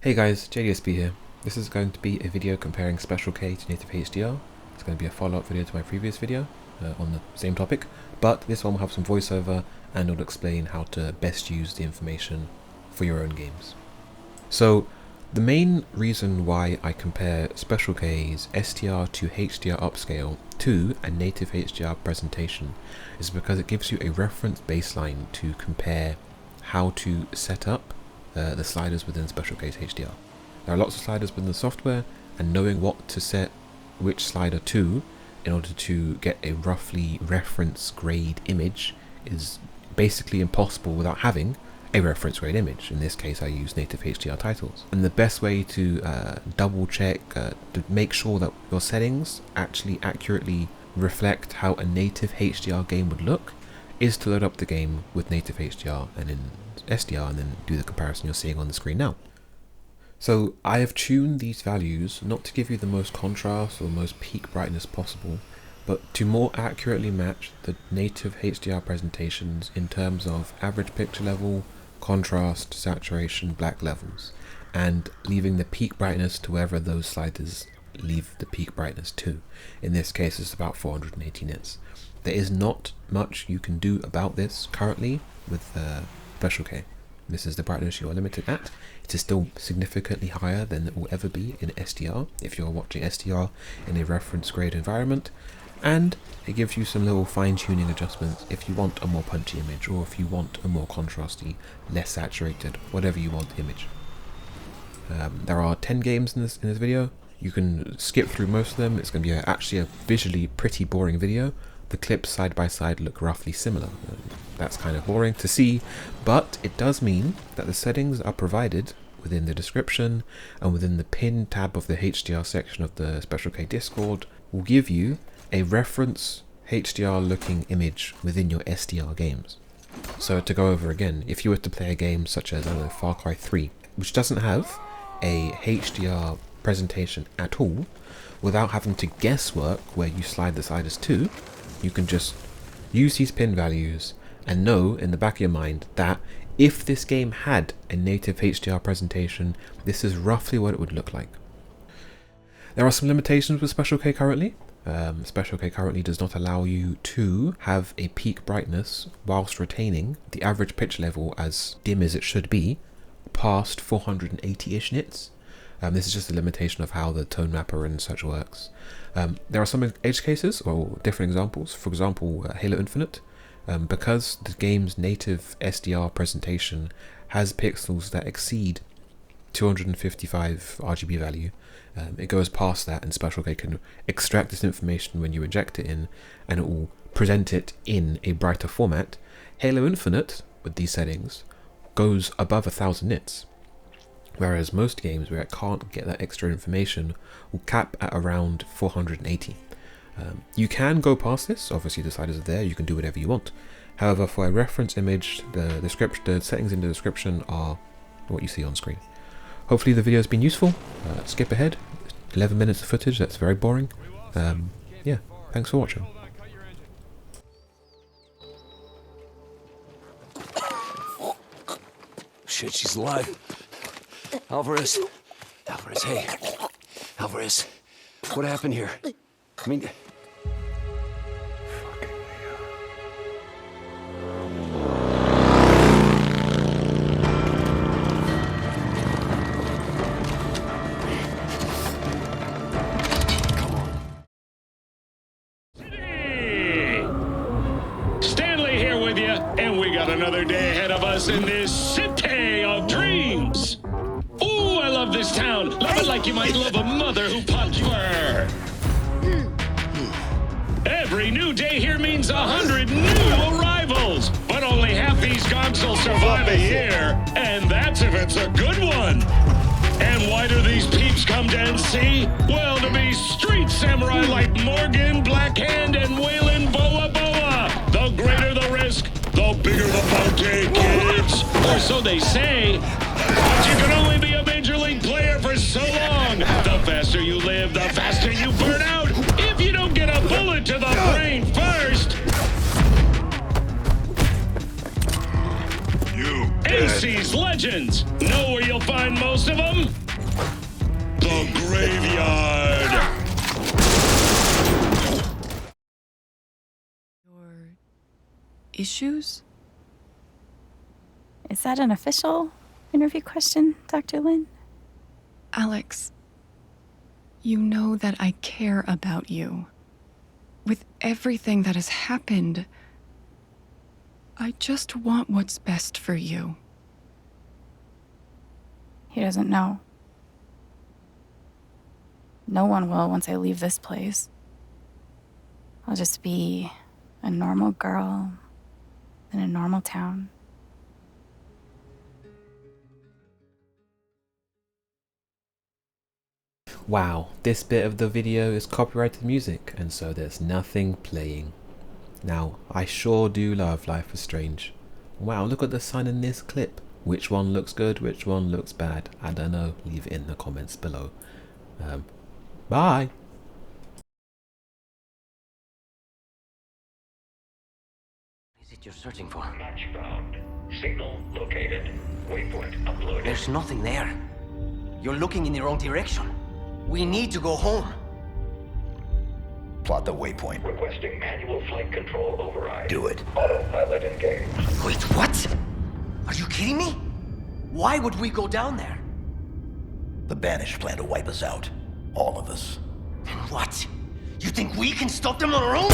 Hey guys, JDSB here. This is going to be a video comparing Special K to native HDR. It's going to be a follow-up video to my previous video on the same topic, but this one will have some voiceover and it'll explain how to best use the information for your own games. So the main reason why I compare Special K's STR to HDR upscale to a native HDR presentation is because it gives you a reference baseline to compare how to set up the sliders within Special K's HDR. There are lots of sliders within the software, and knowing what to set which slider to in order to get a roughly reference grade image is basically impossible without having a reference grade image. In this case I use native HDR titles. And the best way to double check, to make sure that your settings actually accurately reflect how a native HDR game would look is to load up the game with native HDR and in SDR and then do the comparison you're seeing on the screen now. So I have tuned these values not to give you the most contrast or the most peak brightness possible, but to more accurately match the native HDR presentations in terms of average picture level, contrast, saturation, black levels, and leaving the peak brightness to wherever those sliders leave the peak brightness to. In this case it's about 480 nits. There is not much you can do about this currently with Special K. This is the brightness you are limited at. It is still significantly higher than it will ever be in SDR if you're watching SDR in a reference grade environment, and it gives you some little fine-tuning adjustments if you want a more punchy image or if you want a more contrasty, less saturated, whatever you want the image. There are 10 games in this video. You can skip through most of them. It's going to be actually a visually pretty boring video. The clips side by side look roughly similar. That's kind of boring to see, but it does mean that the settings are provided within the description and within the pin tab of the HDR section of the Special K Discord will give you a reference HDR looking image within your SDR games. So to go over again, if you were to play a game such as, I don't know, Far Cry 3, which doesn't have a HDR presentation at all, without having to guesswork where you slide the sliders to, you can just use these pin values and know in the back of your mind that if this game had a native HDR presentation, this is roughly what it would look like. There are some limitations with Special K currently. Special K currently does not allow you to have a peak brightness whilst retaining the average pitch level as dim as it should be past 480-ish nits. This is just a limitation of how the tone mapper and such works. There are some edge cases or different examples. For example, Halo Infinite, because the game's native SDR presentation has pixels that exceed 255 RGB value, it goes past that, and Special K can extract this information when you inject it in, and it will present it in a brighter format. Halo Infinite, with these settings, goes above 1000 nits. Whereas most games where it can't get that extra information will cap at around 480. You can go past this, obviously the sliders are there, you can do whatever you want. However, for a reference image, the settings in the description are what you see on screen. Hopefully the video has been useful. Skip ahead, 11 minutes of footage, that's very boring. Yeah, thanks for watching. Shit, she's alive. Alvarez, hey. Alvarez, what happened here? I mean... Fucking Come on. Stanley here with you, and we got another day ahead of us in this city of dreams. Ooh, I love this town. Love it like you might love a mother who popped you. Every new day here means 100 new arrivals, but only half these gonks will survive a year, and that's if it's a good one. And why do these peeps come to NC? Well, to be street samurai like Morgan, Blackhand, and Waylon Boa Boa. The greater the risk, the bigger the bounty, kids. Or so they say. But you can only be a major league player for so long. The faster you live, the faster you burn out. If you don't get a bullet to the brain first. NC these legends. Know where you'll find most of them? The graveyard. Your issues? Is that an official interview question, Dr. Lin? Alex, you know that I care about you. With everything that has happened, I just want what's best for you. He doesn't know. No one will once I leave this place. I'll just be a normal girl in a normal town. Wow, this bit of the video is copyrighted music, and so there's nothing playing. Now, I sure do love Life is Strange. Wow, look at the sun in this clip. Which one looks good, which one looks bad? I don't know, leave it in the comments below. Bye! What is it you're searching for? Match found. Signal located. Waypoint uploaded. There's nothing there. You're looking in the wrong direction. We need to go home. Plot the waypoint. Requesting manual flight control override. Do it. Autopilot engaged. Wait, what? Are you kidding me? Why would we go down there? The Banished plan to wipe us out. All of us. Then what? You think we can stop them on our own?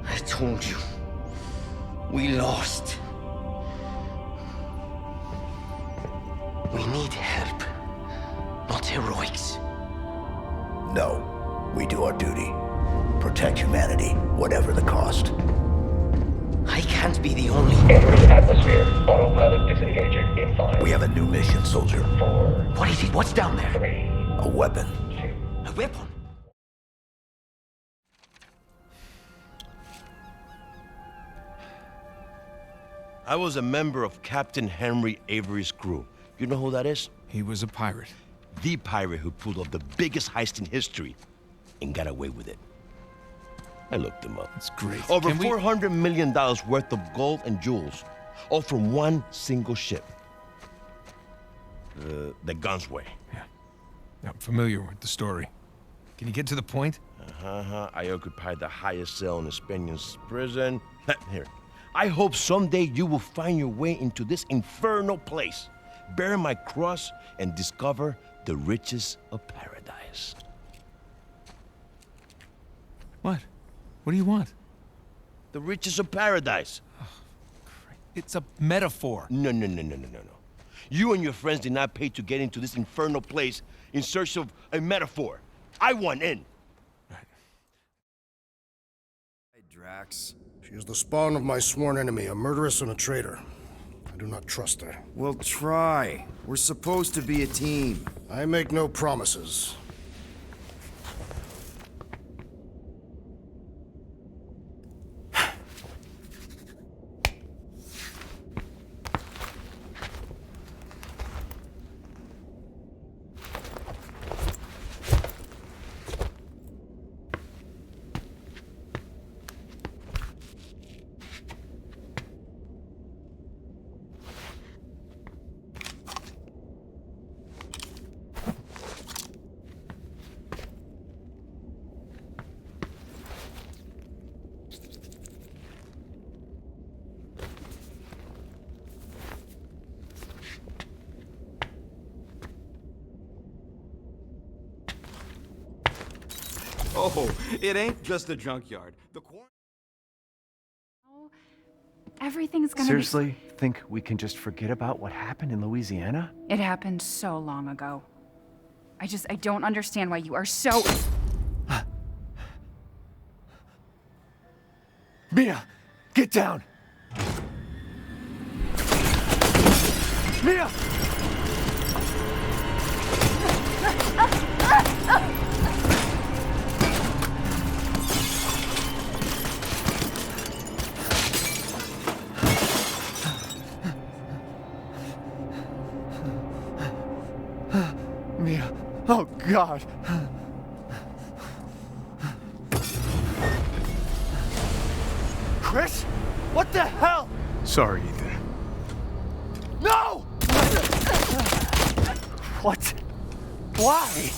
I told you. We lost. We need help, not heroics. No. We do our duty. Protect humanity, whatever the cost. I can't be the only... Entering atmosphere. Autopilot disengaging in 5. We have a new mission, soldier. 4. What is it? What's down there? 3. A weapon. 2. A weapon? I was a member of Captain Henry Avery's crew. You know who that is? He was a pirate. The pirate who pulled off the biggest heist in history and got away with it. I looked him up. That's great. Over Can we- $400 million worth of gold and jewels, all from one single ship. The Gunsway. Yeah. I'm familiar with the story. Can you get to the point? I occupied the highest cell in the Spaniards' prison. Here. I hope someday you will find your way into this infernal place, bear my cross, and discover the riches of paradise. What? What do you want? The riches of paradise. It's a metaphor. No. You and your friends did not pay to get into this infernal place in search of a metaphor. I want in. Right. Hey, Drax. She is the spawn of my sworn enemy, a murderess and a traitor. I do not trust her. Well, try. We're supposed to be a team. I make no promises. Oh, it ain't just a junkyard. The Everything's gonna Seriously? Think we can just forget about what happened in Louisiana? It happened so long ago. I don't understand why you are so... Mia! Get down! Mia! Mia. Oh, God. What the hell? Sorry, Ethan. No! What? Why?